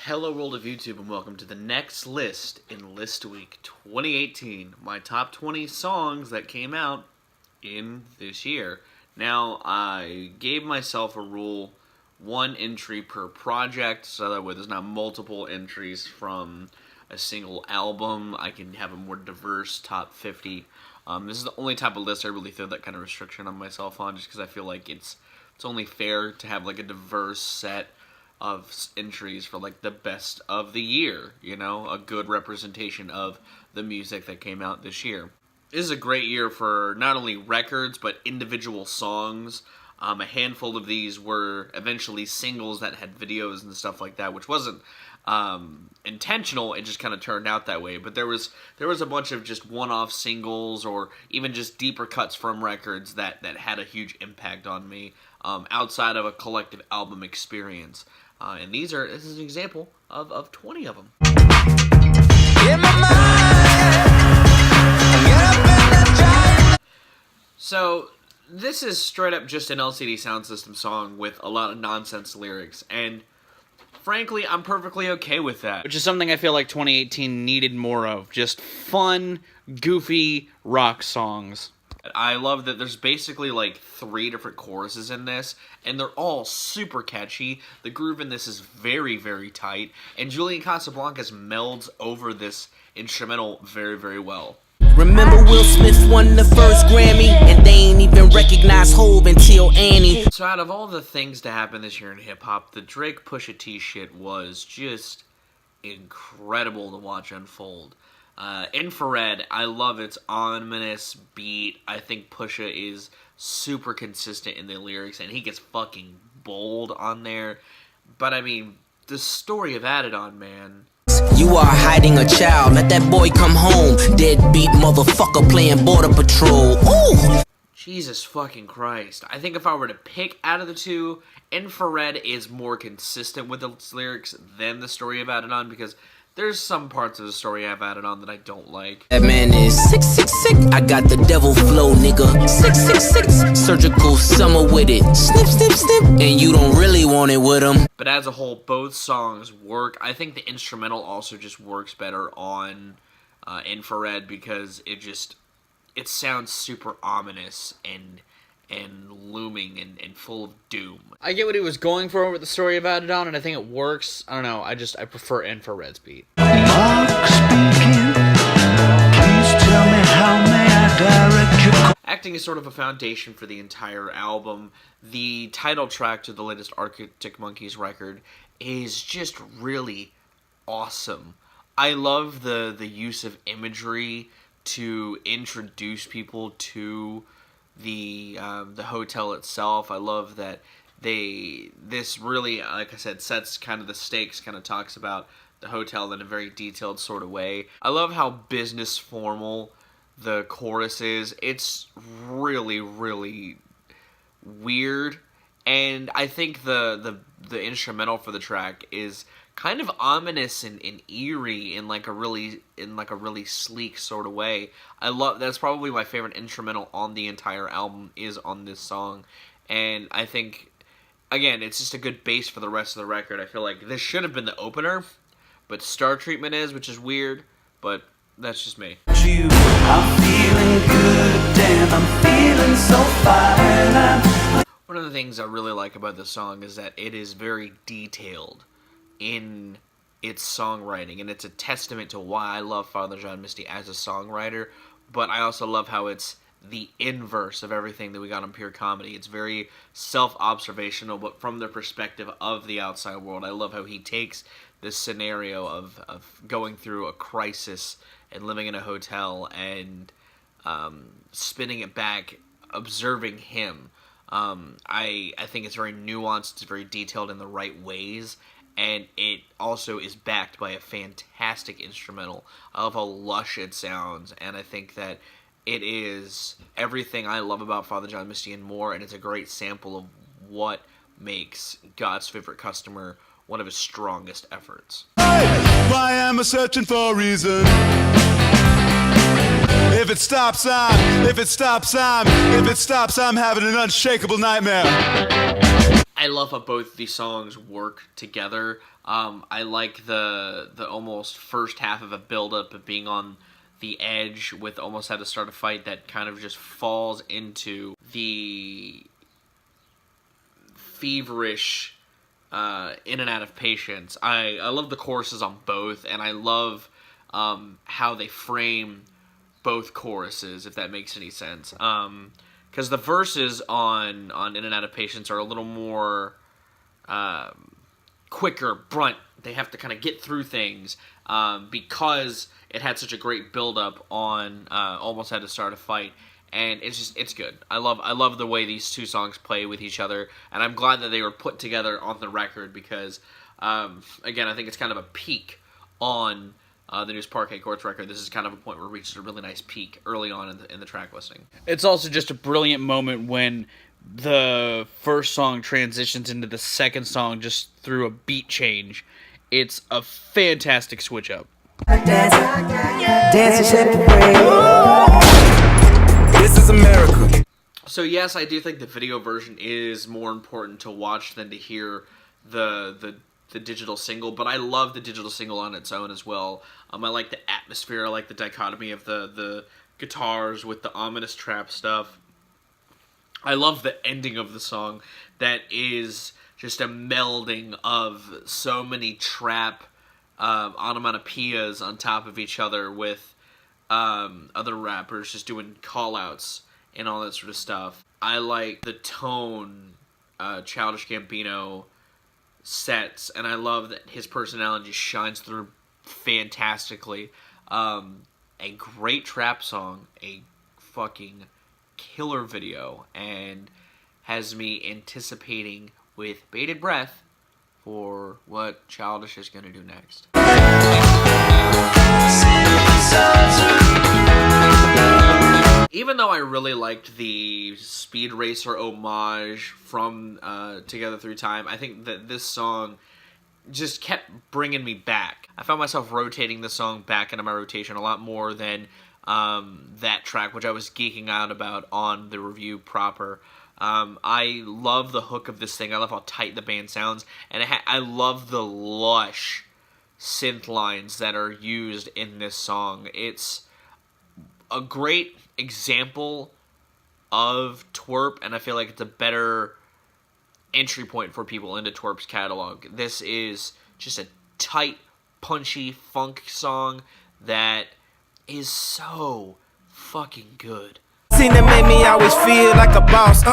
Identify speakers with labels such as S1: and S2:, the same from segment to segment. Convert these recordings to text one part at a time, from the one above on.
S1: Hello world of YouTube and welcome to the next list in List Week 2018. My top 20 songs that came out in this year. Now, I gave myself a rule, one entry per project, so that way there's not multiple entries from a single album. I can have a more diverse top 50. This is the only type of list I really throw that kind of restriction on myself on, just because I feel like it's only fair to have like a diverse set of entries for like the best of the year, you know, a good representation of the music that came out this year. This is a great year for not only records but individual songs. A handful of these were eventually singles that had videos and stuff like that, which wasn't intentional. It just kind of turned out that way. But there was a bunch of just one-off singles or even just deeper cuts from records that had a huge impact on me outside of a collective album experience. And this is an example of 20 of them. So this is straight up just an LCD Soundsystem song with a lot of nonsense lyrics, and frankly, I'm perfectly okay with that.
S2: Which is something I feel like 2018 needed more of. Just fun, goofy rock songs.
S1: I love that there's basically like 3 different choruses in this, and they're all super catchy. The groove in this is very, very tight, and Julian Casablancas melds over this instrumental very, very well.
S3: Remember Will Smith won the first Grammy, and they ain't even recognize Hov until Annie.
S1: So out of all the things to happen this year in hip-hop, the Drake Pusha T shit was just incredible to watch unfold. Infrared, I love its ominous beat. I think Pusha is super consistent in the lyrics, and he gets fucking bold on there. But I mean, the story of Adidon, man.
S3: You are hiding a child, let that boy come home. Deadbeat motherfucker playing border patrol. Ooh!
S1: Jesus fucking Christ. I think if I were to pick out of the two, Infrared is more consistent with its lyrics than the story of Adidon, because there's some parts of the story I've added on that I don't like.
S3: That man is 666. I got the devil flow, nigga. 666. Surgical summer with it. Snip, snip, snip. And you don't really want it with him.
S1: But as a whole, both songs work. I think the instrumental also just works better on Infrared, because it sounds super ominous and looming and full of doom.
S2: I get what he was going for with the story of Adidon, and I think it works. I don't know, I prefer Infrared's beat.
S1: Acting is sort of a foundation for the entire album. The title track to the latest Arctic Monkeys record is just really awesome. I love the use of imagery to introduce people to the hotel itself. I love that this really, like I said, sets kind of the stakes, kind of talks about the hotel in a very detailed sort of way. I love how business formal the chorus is. It's really, really weird, and I think the instrumental for the track is kind of ominous and eerie in like a really sleek sort of way. That's probably my favorite instrumental on the entire album is on this song, and I think again it's just a good base for the rest of the record. I feel like this should have been the opener, but Star Treatment is, which is weird, but that's just me.
S4: I'm feeling good, damn, I'm feeling so fine.
S1: One of the things I really like about this song is that it is very detailed in its songwriting, and it's a testament to why I love Father John Misty as a songwriter, but I also love how it's the inverse of everything that we got on Pure Comedy. It's very self-observational, but from the perspective of the outside world. I love how he takes this scenario of going through a crisis and living in a hotel and spinning it back, observing him. I think it's very nuanced, it's very detailed in the right ways, and it also is backed by a fantastic instrumental. I love how lush it sounds, and I think that it is everything I love about Father John Misty and more, and it's a great sample of what makes God's Favorite Customer one of his strongest efforts.
S5: Why am I searching for a reason? If it stops, I'm having an unshakable nightmare.
S1: I I love how both these songs work together. I like the almost first half of a build-up of being on the edge with almost how to start a fight that kind of just falls into the feverish in and out of patience. I love the choruses on both, and I love how they frame both choruses, if that makes any sense. Because the verses on In and Out of Patience are a little more quicker, brunt. They have to kind of get through things because it had such a great build-up on Almost Had to Start a Fight. And it's good. I love the way these two songs play with each other, and I'm glad that they were put together on the record because, again, I think it's kind of a peak on the News Parquet Courts record. This is kind of a point where it reaches a really nice peak early on in the track listing.
S2: It's also just a brilliant moment when the first song transitions into the second song just through a beat change. It's a fantastic switch up.
S6: Dance and shake the brain. This is America.
S1: So yes, I do think the video version is more important to watch than to hear the digital single, but I love the digital single on its own as well. I like the atmosphere, I like the dichotomy of the guitars with the ominous trap stuff. I love the ending of the song that is just a melding of so many trap onomatopoeias on top of each other with other rappers just doing call-outs and all that sort of stuff. I like the tone Childish Gambino sets, and I love that his personality just shines through fantastically. A great trap song, a fucking killer video, and has me anticipating with bated breath for what Childish is going to do next. Even though I really liked the Speed Racer homage from Together Through Time, I think that this song just kept bringing me back. I found myself rotating the song back into my rotation a lot more than that track, which I was geeking out about on the review proper. I love the hook of this thing. I love how tight the band sounds, and I love the lush synth lines that are used in this song. It's a great example of twerp, and I feel like it's a better entry point for people into twerp's catalog. This is just a tight, punchy funk song that is so fucking good.
S6: Seen that made me always feel like a boss.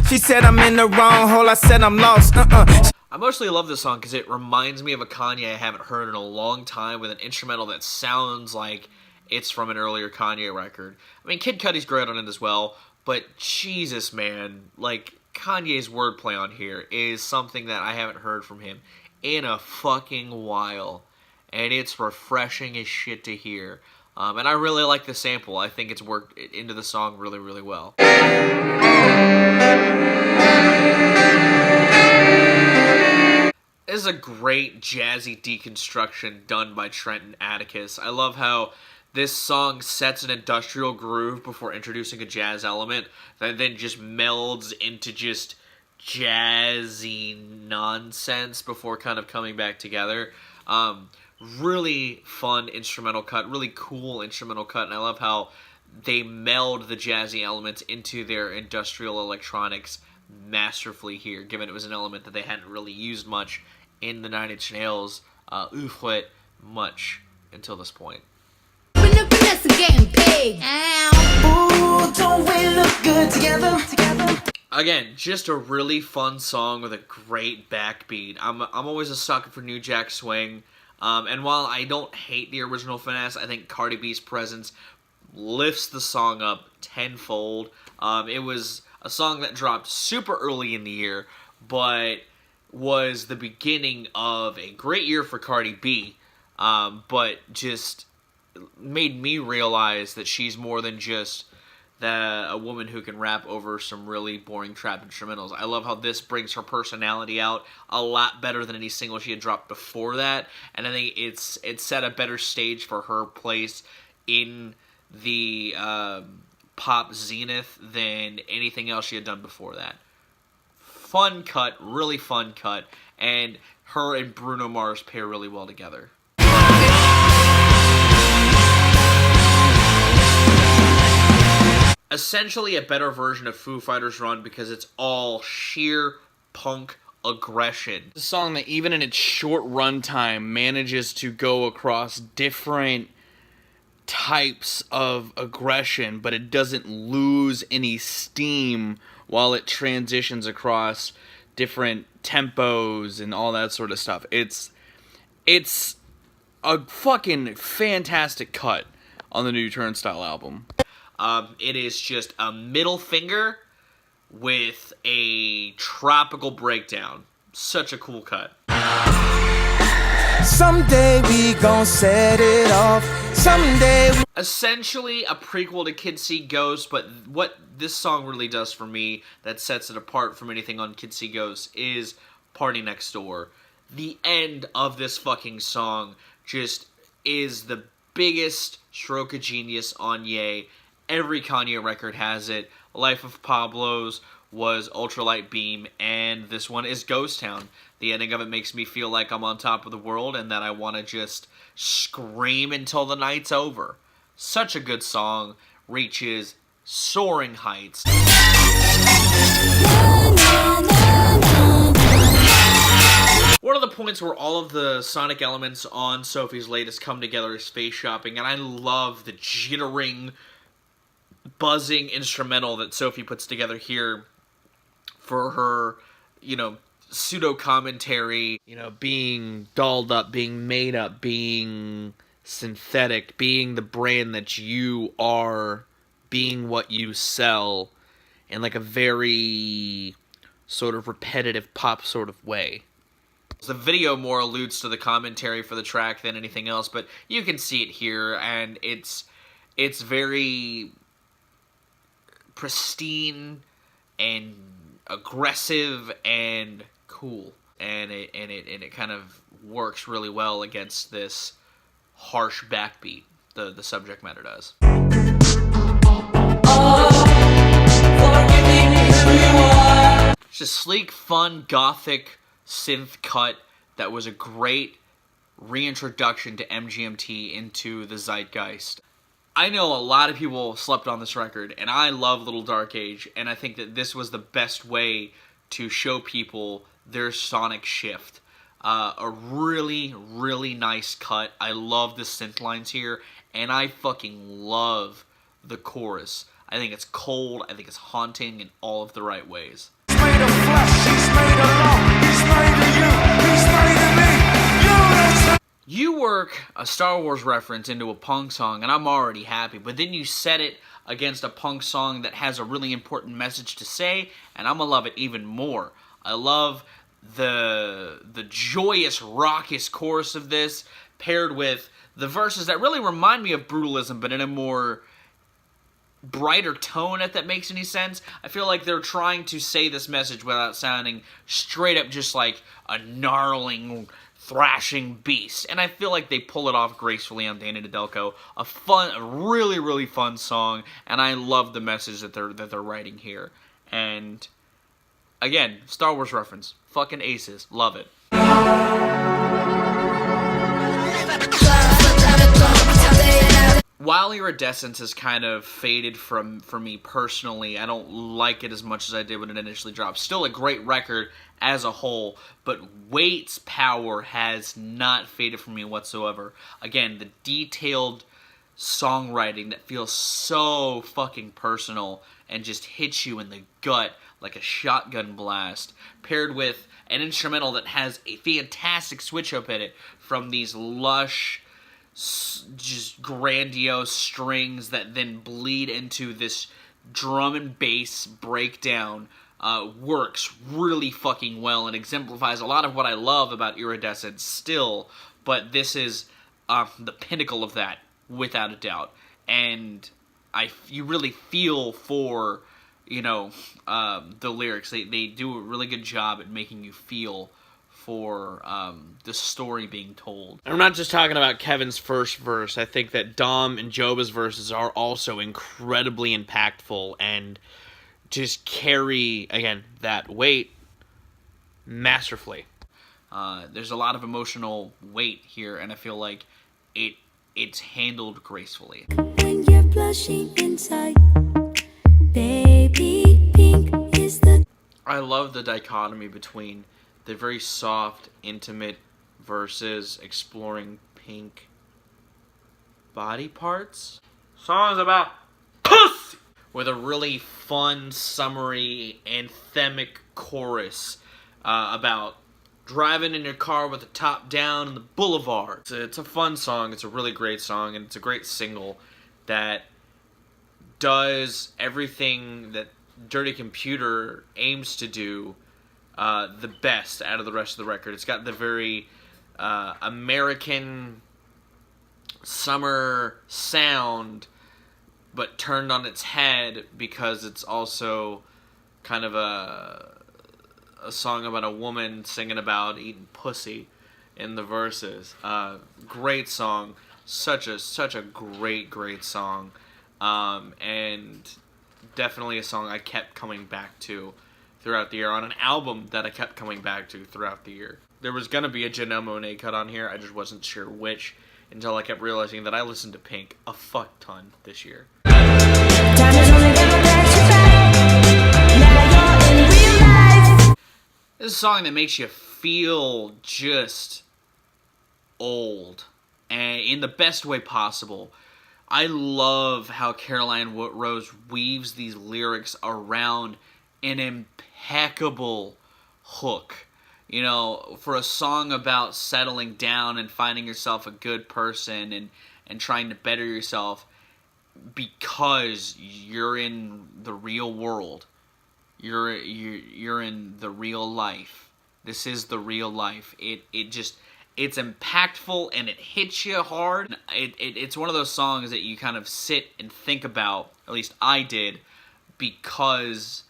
S6: She said I'm in the wrong hole. I said I'm lost.
S1: I mostly love this song because it reminds me of a Kanye I haven't heard in a long time with an instrumental that sounds like it's from an earlier Kanye record. I mean, Kid Cudi's great on it as well, but Jesus, man, like, Kanye's wordplay on here is something that I haven't heard from him in a fucking while, and it's refreshing as shit to hear. And I really like the sample. I think it's worked into the song really, really well. This is a great jazzy deconstruction done by Trenton Atticus. I love how this song sets an industrial groove before introducing a jazz element that then just melds into just jazzy nonsense before kind of coming back together. Really fun instrumental cut, really cool instrumental cut, and I love how they meld the jazzy elements into their industrial electronics masterfully here, given it was an element that they hadn't really used much in the Nine Inch Nails oeuvre much until this point. Again, just a really fun song with a great backbeat. I'm always a sucker for New Jack Swing. And while I don't hate the original Finesse, I think Cardi B's presence lifts the song up tenfold. It was a song that dropped super early in the year, but was the beginning of a great year for Cardi B, but just made me realize that she's more than just a woman who can rap over some really boring trap instrumentals. I love how this brings her personality out a lot better than any single she had dropped before that, and I think it's set a better stage for her place in the pop zenith than anything else she had done before that. fun cut, really fun cut, and her and Bruno Mars pair really well together. Essentially a better version of Foo Fighters' Run because it's all sheer punk aggression.
S2: It's a song that even in its short runtime manages to go across different types of aggression, but it doesn't lose any steam while it transitions across different tempos and all that sort of stuff. It's a fucking fantastic cut on the new Turnstile album.
S1: It is just a middle finger with a tropical breakdown. Such a cool cut.
S6: Someday we gon' set it off. Someday we...
S1: Essentially a prequel to Kids See Ghosts, but what this song really does for me that sets it apart from anything on Kids See Ghosts is Party Next Door. The end of this fucking song just is the biggest stroke of genius on Ye. Every Kanye record has it. Life of Pablo's was Ultralight Beam, and this one is Ghost Town. The ending of it makes me feel like I'm on top of the world and that I want to just scream until the night's over. Such a good song, reaches soaring heights. One of the points where all of the sonic elements on Sophie's latest come together is Space Shopping, and I love the jittering, buzzing instrumental that Sophie puts together here for her, pseudo commentary,
S2: being dolled up, being made up, being synthetic, being the brand that you are, being what you sell, in like a very sort of repetitive pop sort of way.
S1: The video more alludes to the commentary for the track than anything else, but you can see it here, and it's very pristine and aggressive and cool, and it kind of works really well against this harsh backbeat. The subject matter does. It's a sleek, fun, gothic synth cut that was a great reintroduction to MGMT into the zeitgeist. I know a lot of people slept on this record, and I love Little Dark Age, and I think that this was the best way to show people their sonic shift. A really, really nice cut. I love the synth lines here, and I fucking love the chorus. I think it's cold, I think it's haunting in all of the right ways.
S6: He's made of flesh, he's made of law, he's made of you, he's made of me.
S1: You work a Star Wars reference into a punk song, and I'm already happy, but then you set it against a punk song that has a really important message to say, and I'm gonna love it even more. I love the joyous, raucous chorus of this, paired with the verses that really remind me of Brutalism, but in a more brighter tone, if that makes any sense. I feel like they're trying to say this message without sounding straight up just like a gnarling, thrashing beast, and I feel like they pull it off gracefully on Danny Nedelko. A really, really fun song, and I love the message that they're writing here. And again, Star Wars reference, fucking aces, love it. While Iridescence has kind of faded for me personally, I don't like it as much as I did when it initially dropped. Still a great record as a whole, but Wait's power has not faded for me whatsoever. Again, the detailed songwriting that feels so fucking personal and just hits you in the gut like a shotgun blast, paired with an instrumental that has a fantastic switch up in it from these lush, just grandiose strings that then bleed into this drum and bass breakdown. Works really fucking well and exemplifies a lot of what I love about Iridescence still, but this is the pinnacle of that, without a doubt. And you really feel for, the lyrics. They do a really good job at making you feel for the story being told.
S2: And I'm not just talking about Kevin's first verse. I think that Dom and Joba's verses are also incredibly impactful and just carry, again, that weight, masterfully.
S1: There's a lot of emotional weight here, and I feel like it's handled gracefully.
S7: When you're blushing inside, baby pink is the...
S1: I love the dichotomy between the very soft, intimate versus exploring pink body parts. Songs about pussy with a really fun, summery, anthemic chorus about driving in your car with the top down on the boulevard. It's a fun song. It's a really great song, and it's a great single that does everything that Dirty Computer aims to do the best out of the rest of the record. It's got the very American summer sound, but turned on its head because it's also kind of a song about a woman singing about eating pussy in the verses. Great song, such a great song, and definitely a song I kept coming back to throughout the year, on an album that I kept coming back to throughout the year. There was gonna be a Janelle Monáe cut on here, I just wasn't sure which, until I kept realizing that I listened to Pink a fuck ton this year. This is a song that makes you feel just old, and in the best way possible. I love how Caroline Rose weaves these lyrics around an impeccable hook. You know, for a song about settling down and finding yourself a good person and trying to better yourself because you're in the real world. You're in the real life. This is the real life. It's impactful and it hits you hard. It's one of those songs that you kind of sit and think about, at least I did, because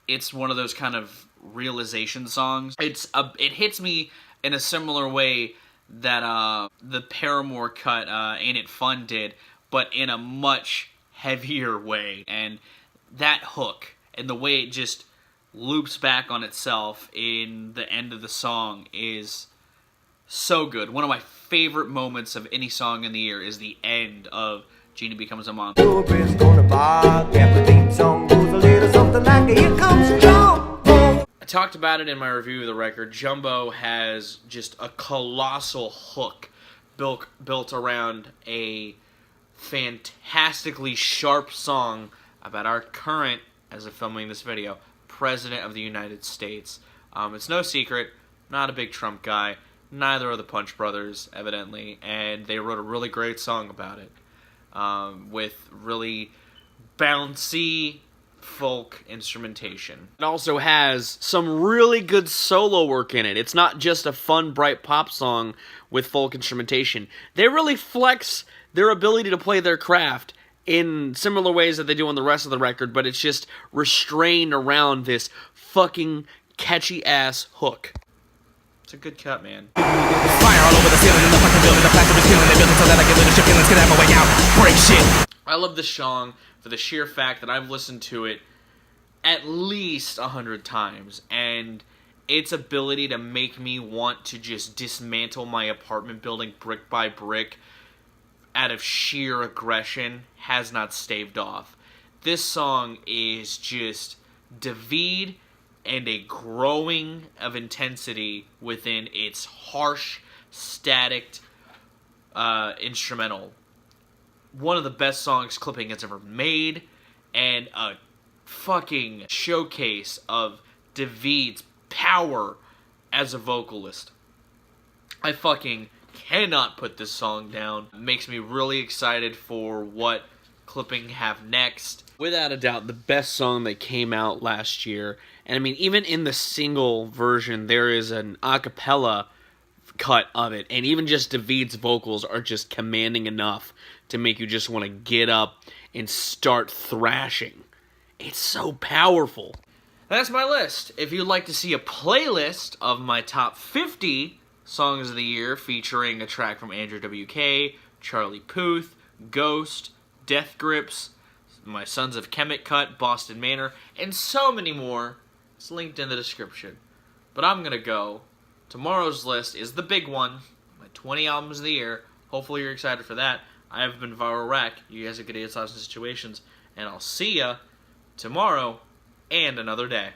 S1: it's one of those kind of realization songs. It hits me in a similar way that the Paramore cut Ain't It Fun did, but in a much heavier way. And that hook and the way it just loops back on itself in the end of the song is so good. One of my favorite moments of any song in the year is the end of Jeannie Becomes a Monster. I talked about it in my review of the record. Jumbo has just a colossal hook built around a fantastically sharp song about our current, as of filming this video, President of the United States. It's no secret, not a big Trump guy. Neither are the Punch Brothers, evidently, and they wrote a really great song about it, with really bouncy folk instrumentation.
S2: It also has some really good solo work in it. It's not just a fun, bright pop song with folk instrumentation. They really flex their ability to play their craft in similar ways that they do on the rest of the record, but it's just restrained around this fucking catchy-ass hook.
S1: It's a good cut, man.
S6: Fire all over the ceiling in the fucking building. The plaster is killing. They built it so that I get leadership feelings. Get out my way out. Break shit.
S1: I love this song for the sheer fact that I've listened to it at least 100 times, and its ability to make me want to just dismantle my apartment building brick by brick out of sheer aggression has not staved off. This song is just David and a growing of intensity within its harsh, static instrumental. One of the best songs Clipping has ever made, and a fucking showcase of David's power as a vocalist. I fucking cannot put this song down. It makes me really excited for what Clipping have next.
S2: Without a doubt, the best song that came out last year. And I mean, even in the single version, there is an a cappella cut of it. And even just David's vocals are just commanding enough to make you just want to get up and start thrashing. It's so powerful.
S1: That's my list. If you'd like to see a playlist of my top 50 songs of the year featuring a track from Andrew WK, Charlie Puth, Ghost, Death Grips, my Sons of Kemet cut, Boston Manor, and so many more, it's linked in the description. But I'm going to go. Tomorrow's list is the big one. My 20 albums of the year. Hopefully you're excited for that. I have been Viral Rack. You guys have good idiots, thoughts, and situations. And I'll see ya tomorrow and another day.